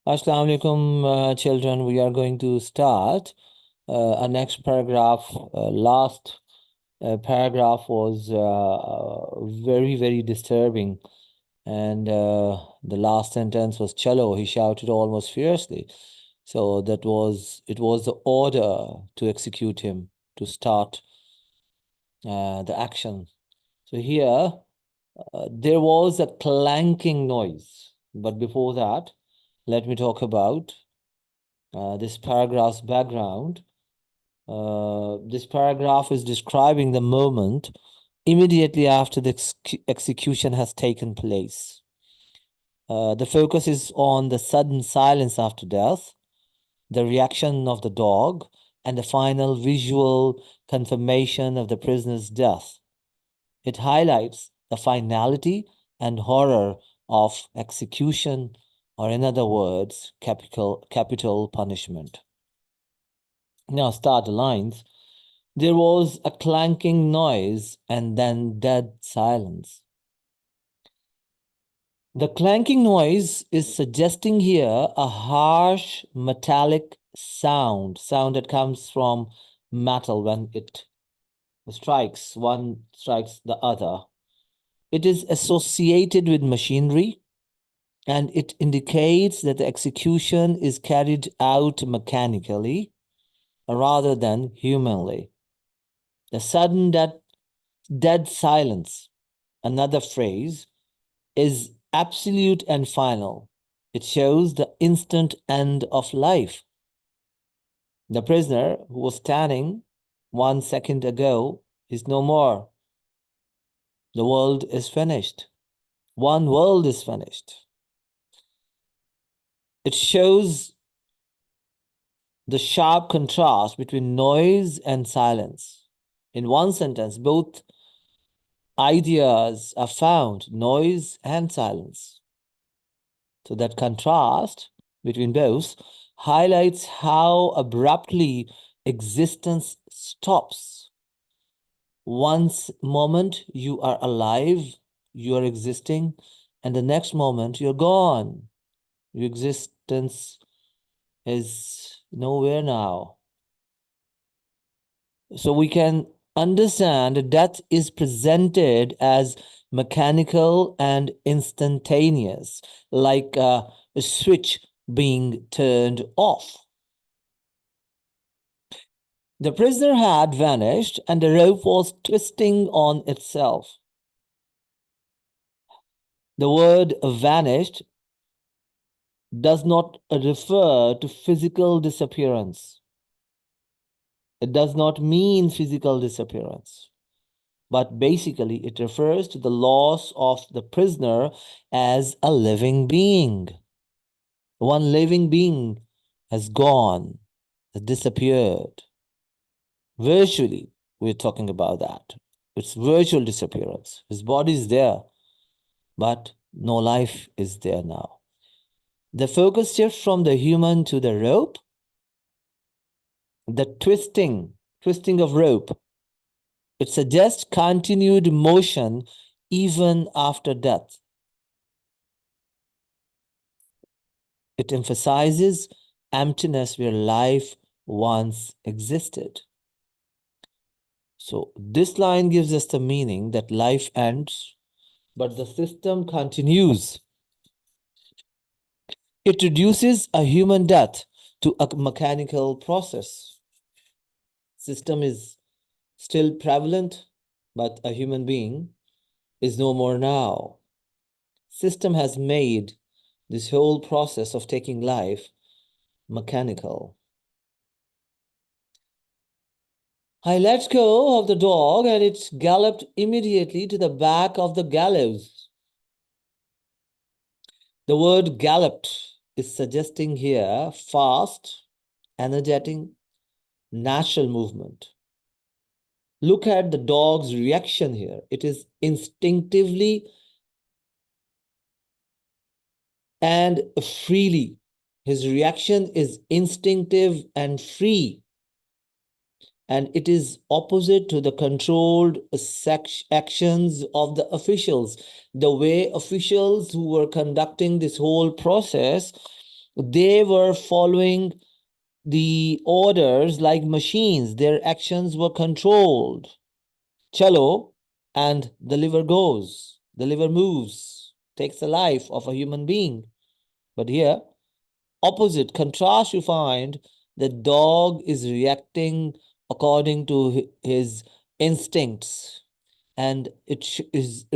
Assalamu alaikum, children. We are going to start our next paragraph. Last paragraph was very, very disturbing. And the last sentence was Chalo, he shouted almost fiercely. So it was the order to execute him, to start the action. So here, there was a clanking noise. But before that, let me talk about this paragraph's background. This paragraph is describing the moment immediately after the execution has taken place. The focus is on the sudden silence after death, the reaction of the dog, and the final visual confirmation of the prisoner's death. It highlights the finality and horror of execution, or in other words, capital punishment. Now start the lines. There was a clanking noise and then dead silence. The clanking noise is suggesting here a harsh metallic sound that comes from metal when it strikes, one strikes the other. It is associated with machinery, and it indicates that the execution is carried out mechanically rather than humanly. The sudden dead silence, another phrase, is absolute and final. It shows the instant end of life. The prisoner who was standing 1 second ago is no more. The world is finished. One world is finished. It shows the sharp contrast between noise and silence. In one sentence, both ideas are found, noise and silence. So that contrast between both highlights how abruptly existence stops. One moment you are alive, you are existing, and the next moment you're gone. Your existence is nowhere now. So we can understand that death is presented as mechanical and instantaneous, like a switch being turned off. The prisoner had vanished and the rope was twisting on itself. The word vanished does not refer to physical disappearance. It does not mean physical disappearance, but basically it refers to the loss of the prisoner as a living being. One living being has gone, has disappeared. Virtually, we're talking about that. It's virtual disappearance. His body is there, but no life is there now. The focus shifts from the human to the rope. The twisting of rope, it suggests continued motion even after death. It emphasizes emptiness where life once existed. So this line gives us the meaning that life ends, but the system continues. It reduces a human death to a mechanical process. System is still prevalent, but a human being is no more now. System has made this whole process of taking life mechanical. I let go of the dog and it galloped immediately to the back of the gallows. The word galloped is suggesting here fast, energetic, natural movement. Look at the dog's reaction here. It is instinctively and freely. His reaction is instinctive and free. And it is opposite to the controlled actions of the officials. The way officials who were conducting this whole process They were following the orders like machines. Their actions were controlled. Chalo, and the liver goes, the liver moves, takes the life of a human being. But here, opposite contrast, you find the dog is reacting according to his instincts, and his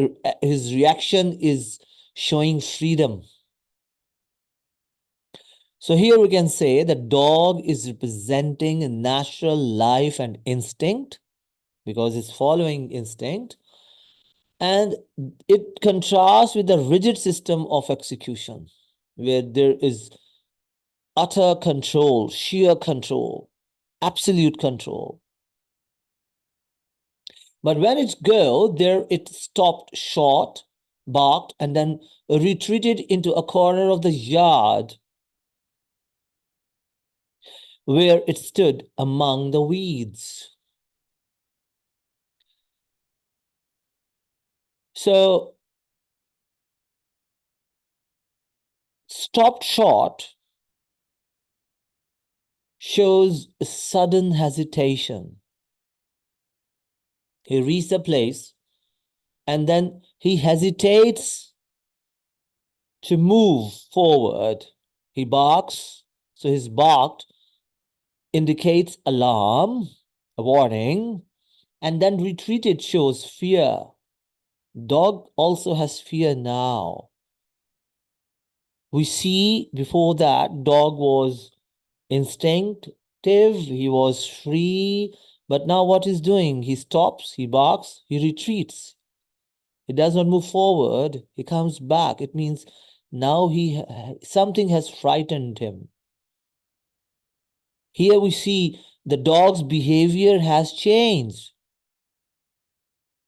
reaction is showing freedom. So here we can say the dog is representing natural life and instinct because it's following instinct, and it contrasts with the rigid system of execution where there is utter control, sheer control, absolute control. But when it go there, it stopped short, barked, and then retreated into a corner of the yard where it stood among the weeds. So, stopped short shows a sudden hesitation. He reached the place and then he hesitates to move forward. He barks, so his bark indicates alarm, a warning, and then retreated shows fear. Dog also has fear now. We see before that dog was instinctive, he was free, but now what he's doing? He stops, he barks, he retreats. He does not move forward, he comes back. It means now something has frightened him. Here we see the dog's behavior has changed.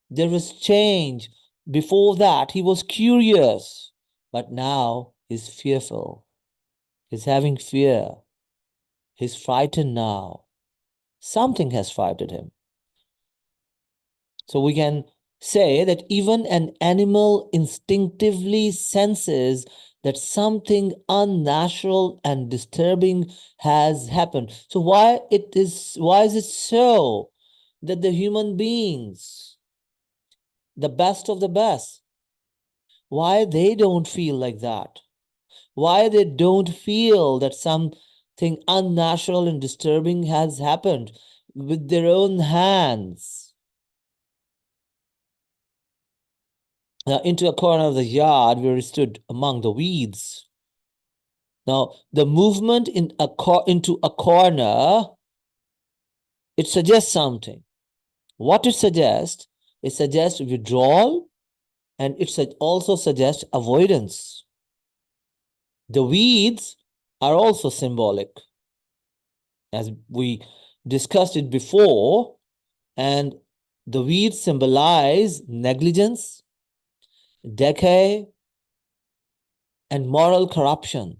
There was change. Before that, he was curious, but now he's fearful. He's having fear. He's frightened now. Something has frightened him. So we can say that even an animal instinctively senses that something unnatural and disturbing has happened. So why is it so that the human beings, the best of the best, why they don't feel like that? Why they don't feel that something unnatural and disturbing has happened with their own hands? Into a corner of the yard where he stood among the weeds. Now, the movement into a corner, it suggests something. What it suggests? It suggests withdrawal, and it also suggests avoidance. The weeds are also symbolic, as we discussed it before, and the weeds symbolize negligence, decay, and moral corruption.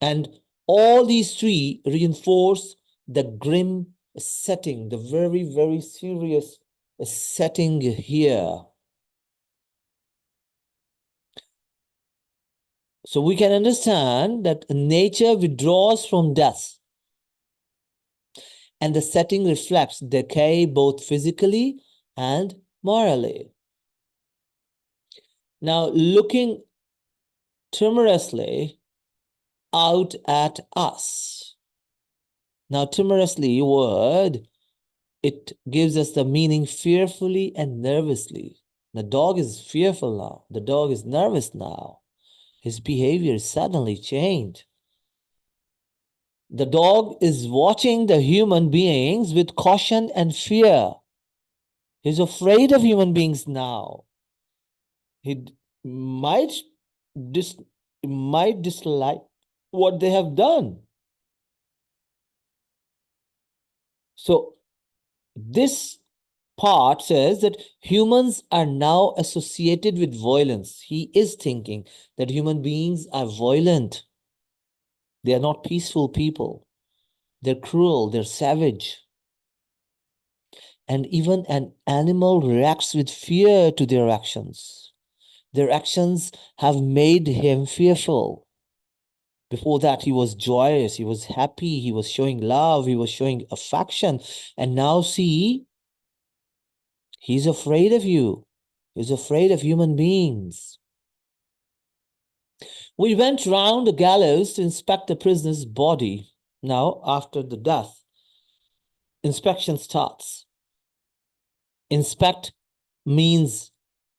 And all these three reinforce the grim setting, the very, very serious setting here. So we can understand that nature withdraws from death, and the setting reflects decay both physically and morally. Now, looking timorously out at us. Now, timorously word, it gives us the meaning fearfully and nervously. The dog is fearful now. The dog is nervous now. His behavior suddenly changed. The dog is watching the human beings with caution and fear. He's afraid of human beings now. He might, might dislike what they have done. So this part says that humans are now associated with violence. He is thinking that human beings are violent. They are not peaceful people. They're cruel, they're savage. And even an animal reacts with fear to their actions. Their actions have made him fearful. Before that, he was joyous, he was happy, he was showing love, he was showing affection. And now, see, he's afraid of you. He's afraid of human beings. We went round the gallows to inspect the prisoner's body. Now, after the death, inspection starts. Inspect means,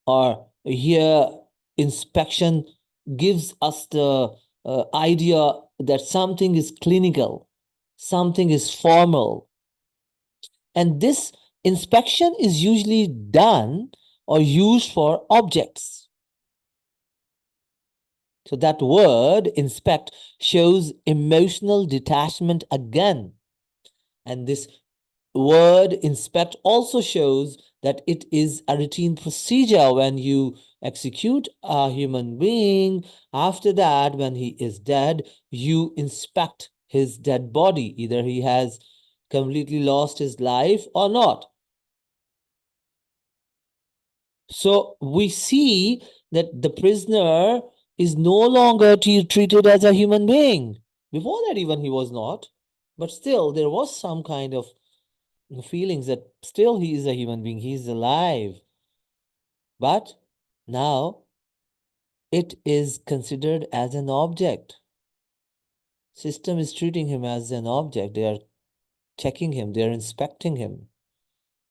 or here, inspection gives us the idea that something is clinical, something is formal. And this inspection is usually done or used for objects. So that word inspect shows emotional detachment again. And this word inspect also shows that it is a routine procedure when you execute a human being. After that, when he is dead, you inspect his dead body. Either he has completely lost his life or not. So we see that the prisoner is no longer treated as a human being. Before that, even he was not. But still, there was some kind of feelings that still he is a human being, he is alive. But now it is considered as an object. System is treating him as an object. They are checking him, they are inspecting him.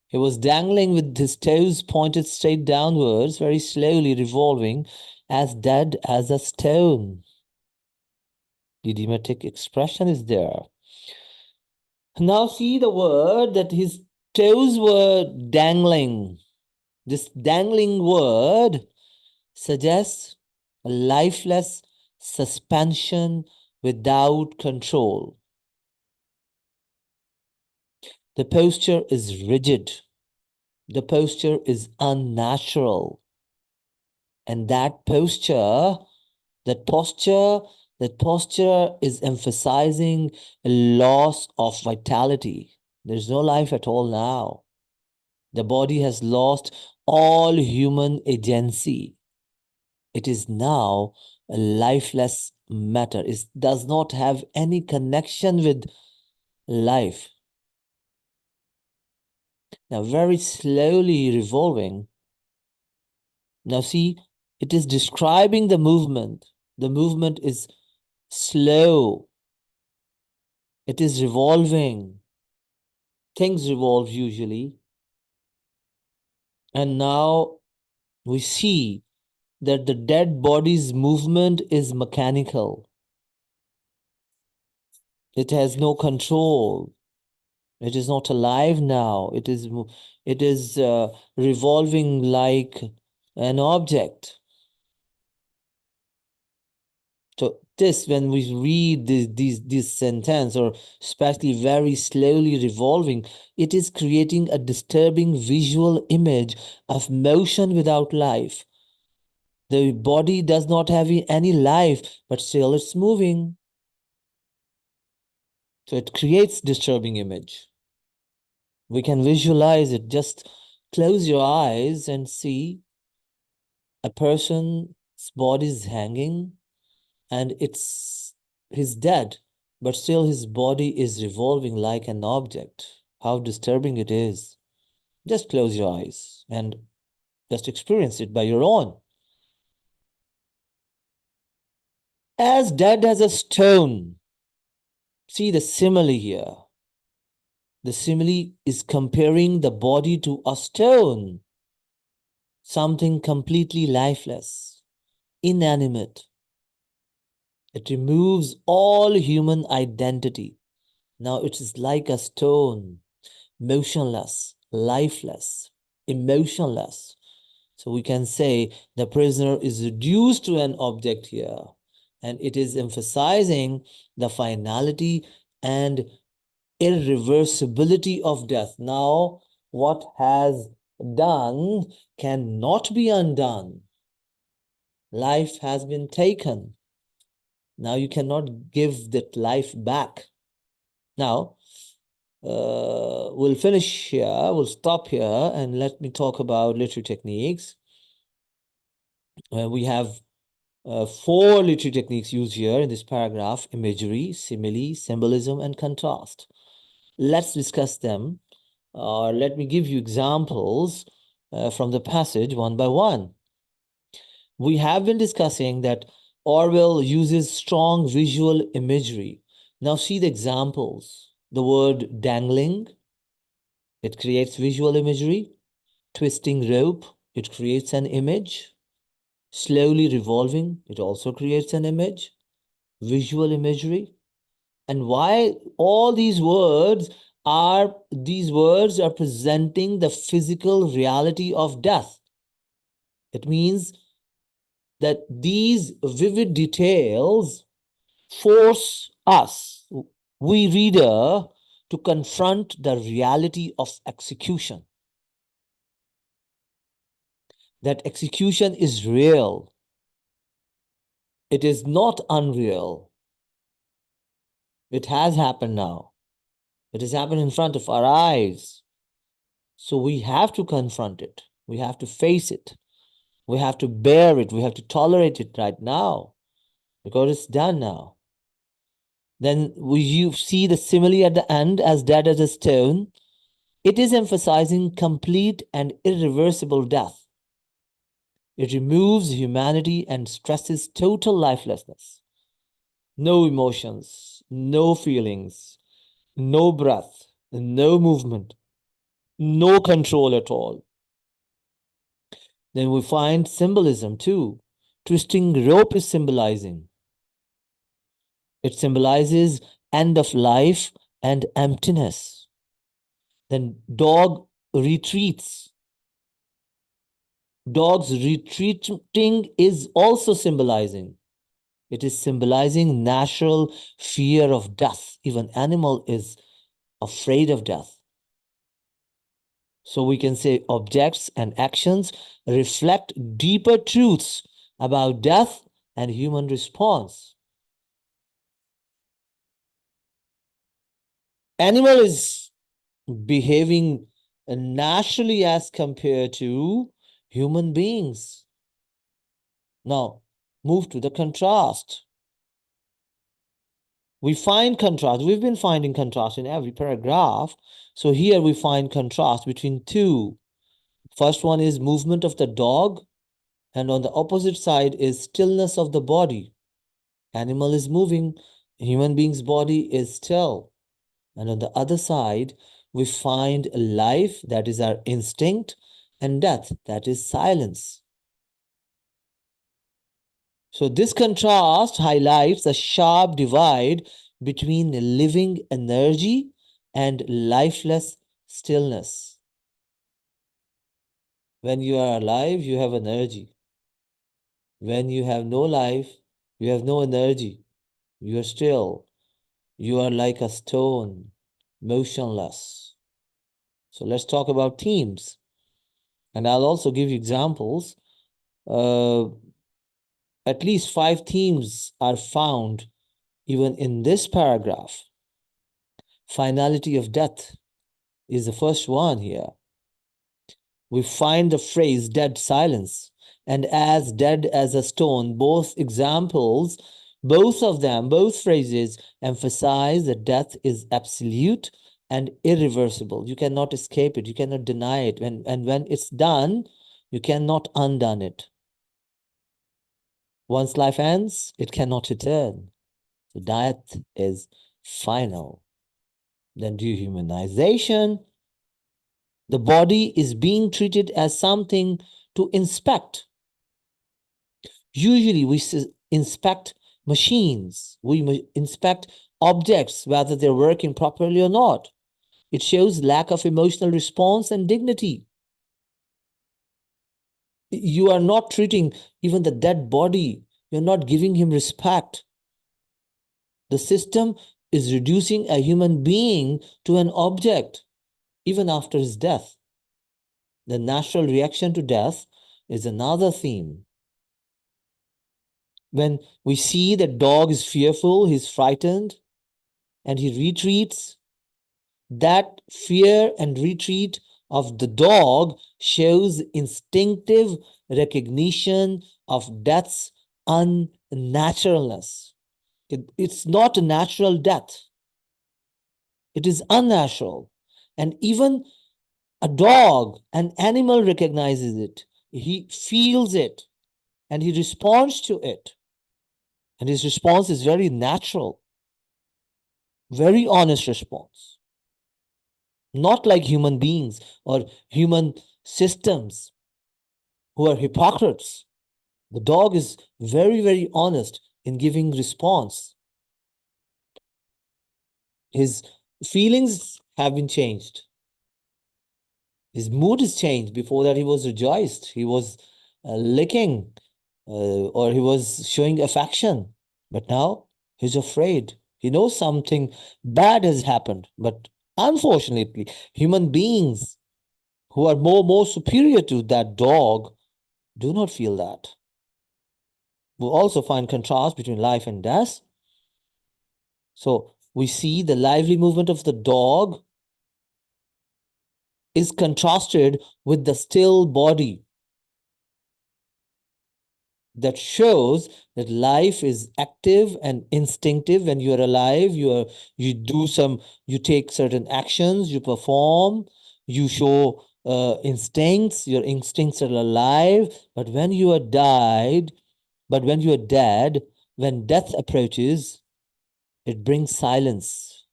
He was dangling with his toes pointed straight downwards, very slowly revolving, as dead as a stone. The idiomatic expression is there. Now see the word that his toes were dangling. This dangling word suggests a lifeless suspension without control. The posture is rigid. The posture is unnatural. And that posture is emphasizing a loss of vitality. There's no life at all now. The body has lost all human agency. It is now a lifeless matter. It does not have any connection with life. Now, very slowly revolving. Now, see, it is describing the movement. The movement is slow. It is revolving. Things revolve usually. And now we see that the dead body's movement is mechanical. It has no control. It is not alive now. It is revolving like an object. So this, when we read this sentence, or especially very slowly revolving, it is creating a disturbing visual image of motion without life. The body does not have any life, but still it's moving. So it creates disturbing image. We can visualize it. Just close your eyes and see a person's body is hanging and he's dead, but still his body is revolving like an object. How disturbing it is. Just close your eyes and just experience it by your own. As dead as a stone. See the simile here. The simile is comparing the body to a stone, something completely lifeless, inanimate. It removes all human identity. Now it is like a stone, motionless, lifeless, emotionless. So we can say the prisoner is reduced to an object here, and it is emphasizing the finality and irreversibility of death. Now, what has done cannot be undone. Life has been taken. Now you cannot give that life back. Now, we'll finish here, we'll stop here, and let me talk about literary techniques. We have four literary techniques used here in this paragraph: imagery, simile, symbolism, and contrast. Let's discuss them. Let me give you examples from the passage one by one. We have been discussing that Orwell uses strong visual imagery. Now see the examples. The word dangling, it creates visual imagery. Twisting rope, it creates an image. Slowly revolving, it also creates an image. Visual imagery. And why all these words are presenting the physical reality of death. It means that these vivid details force us, we reader, to confront the reality of execution. That execution is real. It is not unreal. It has happened now. It has happened in front of our eyes. So we have to confront it. We have to face it. We have to bear it. We have to tolerate it right now because it's done now. Then you see the simile at the end, as dead as a stone. It is emphasizing complete and irreversible death. It removes humanity and stresses total lifelessness. No emotions, no feelings, no breath, no movement, no control at all. Then we find symbolism too. Twisting rope is symbolizing. It symbolizes end of life and emptiness. Then dog retreats. Dogs retreating is also symbolizing. It is symbolizing natural fear of death. Even animal is afraid of death. So we can say objects and actions reflect deeper truths about death and human response. Animal is behaving naturally as compared to human beings. Now, move to the contrast. We find contrast. We've been finding contrast in every paragraph. So here we find contrast between two. First one is movement of the dog, and on the opposite side is stillness of the body. Animal is moving, human being's body is still. And on the other side, we find life, that is our instinct, and death, that is silence. So this contrast highlights a sharp divide between living energy and lifeless stillness. When you are alive, you have energy. When you have no life, you have no energy. You are still. You are like a stone, motionless. So let's talk about themes. And I'll also give you examples. At least 5 themes are found even in this paragraph. Finality of death is the first one here. We find the phrase dead silence and as dead as a stone. Both examples, both phrases emphasize that death is absolute and irreversible. You cannot escape it. You cannot deny it. And when it's done, you cannot undone it. Once life ends, it cannot return. So death is final. Then dehumanization. The body is being treated as something to inspect. Usually we inspect machines. We inspect objects, whether they're working properly or not. It shows lack of emotional response and dignity. You are not treating even the dead body. You're not giving him respect. The system is reducing a human being to an object, even after his death. The natural reaction to death is another theme. When we see the dog is fearful, he's frightened, and he retreats, that fear and retreat of the dog shows instinctive recognition of death's unnaturalness. It's not a natural death. It is unnatural. And even a dog, an animal recognizes it. He feels it and he responds to it. And his response is very natural, very honest response. Not like human beings or human systems who are hypocrites. The dog is very, very honest in giving response. His feelings have been changed. His mood is changed. Before that, he was rejoiced. He was licking or he was showing affection. But now he's afraid. He knows something bad has happened. But unfortunately, human beings who are more superior to that dog do not feel that. We'll also find contrast between life and death. So we see the lively movement of the dog is contrasted with the still body. That shows that life is active and instinctive. When you are alive, you take certain actions, you perform, you show instincts, your instincts are alive. But when you are dead, when death approaches, it brings silence.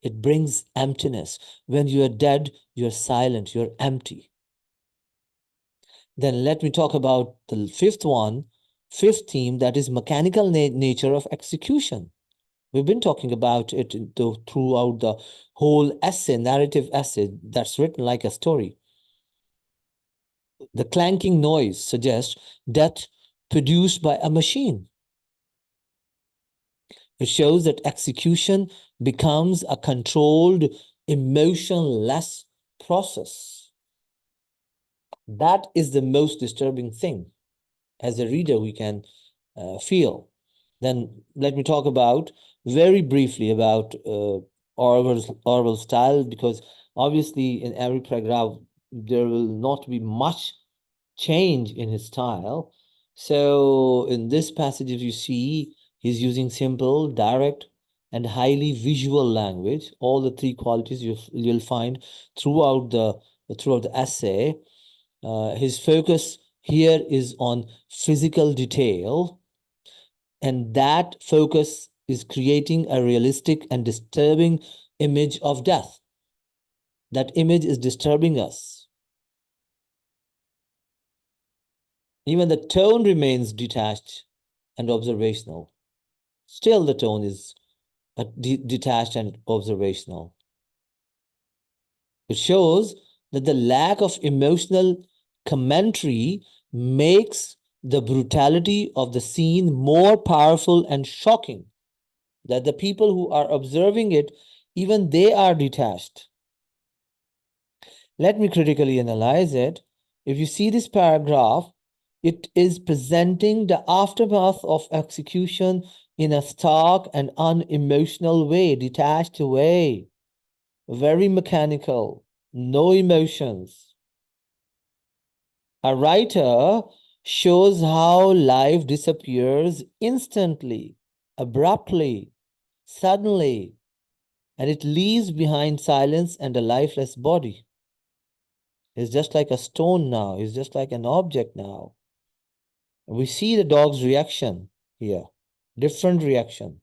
It brings emptiness. When you are dead, you're silent, you're empty. Then let me talk about the fifth theme, that is mechanical nature of execution. We've been talking about it throughout the whole essay, narrative essay that's written like a story. The clanking noise suggests death produced by a machine. It shows that execution becomes a controlled, emotionless process. That is the most disturbing thing. As a reader, we can feel. Then let me talk about very briefly about Orwell's style, because obviously in every paragraph there will not be much change in his style. So in this passage, if you see, he's using simple, direct, and highly visual language. All the three qualities you'll find throughout the essay. His focus here is on physical detail, and that focus is creating a realistic and disturbing image of death. That image is disturbing us. Even the tone remains detached and observational. Still, the tone is detached and observational. It shows that the lack of emotional commentary makes the brutality of the scene more powerful and shocking. That the people who are observing it, even they are detached. Let me critically analyze it. If you see this paragraph, it is presenting the aftermath of execution in a stark and unemotional way, detached way, very mechanical, no emotions. A writer shows how life disappears instantly, abruptly, suddenly, and it leaves behind silence and a lifeless body. It's just like a stone now. It's just like an object now. We see the dog's reaction here, different reaction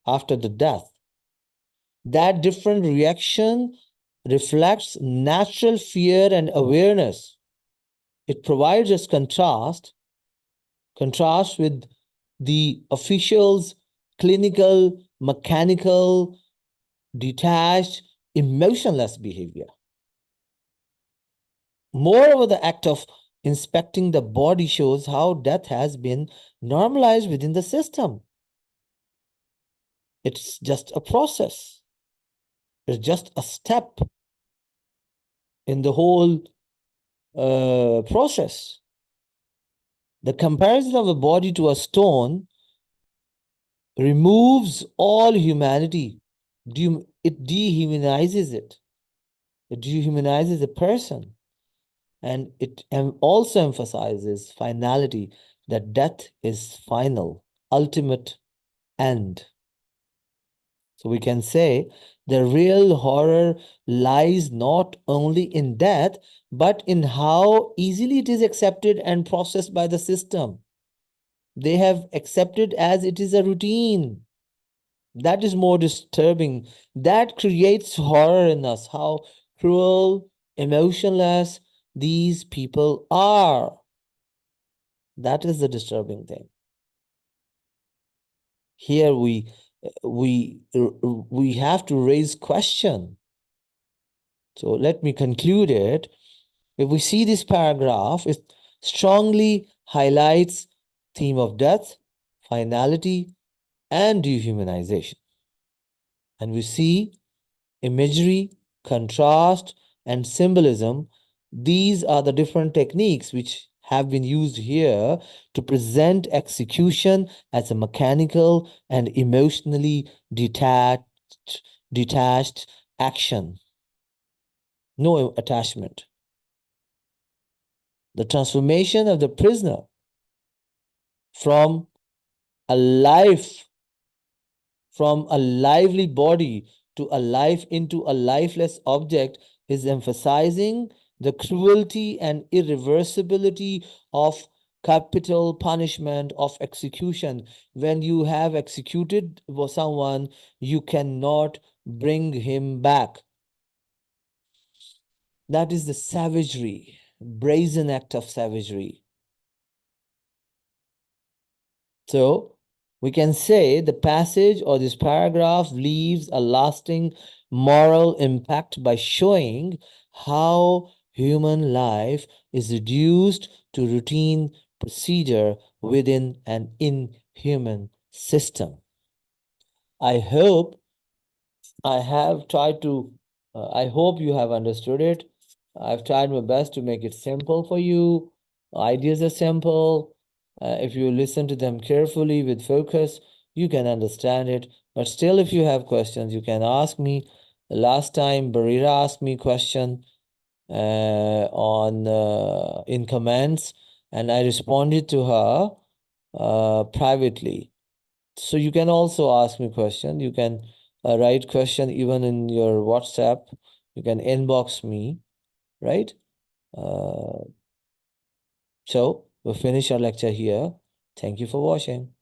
after the death. That different reaction reflects natural fear and awareness. It provides us contrast with the official's clinical, mechanical, detached, emotionless behavior. Moreover, the act of inspecting the body shows how death has been normalized within the system. It's just a process. It's just a step in the whole process. The comparison of a body to a stone removes all humanity. It dehumanizes it. It dehumanizes a person, and it also emphasizes finality, that death is final, ultimate end. So we can say the real horror lies not only in death, but in how easily it is accepted and processed by the system. They have accepted as it is a routine. That is more disturbing. That creates horror in us, how cruel, emotionless these people are. That is the disturbing thing. Here we have to raise question. So let me conclude it. If we see this paragraph, it strongly highlights theme of death, finality, and dehumanization. And we see imagery, contrast, and symbolism. These are the different techniques which have been used here to present execution as a mechanical and emotionally detached action. No attachment. The transformation of the prisoner from a life, from a lively body to a life into a lifeless object is emphasizing the cruelty and irreversibility of capital punishment, of execution. When you have executed someone, you cannot bring him back. That is the savagery, brazen act of savagery. So we can say the passage or this paragraph leaves a lasting moral impact by showing how human life is reduced to routine procedure within an inhuman system. I hope I have tried to, I hope you have understood it. I've tried my best to make it simple for you. Ideas are simple. If you listen to them carefully with focus, you can understand it. But still, if you have questions, you can ask me. Last time, Barira asked me question on in comments, and I responded to her privately. So you can also ask me question. You can write question even in your WhatsApp. You can inbox me, right? So we'll finish our lecture here. Thank you for watching.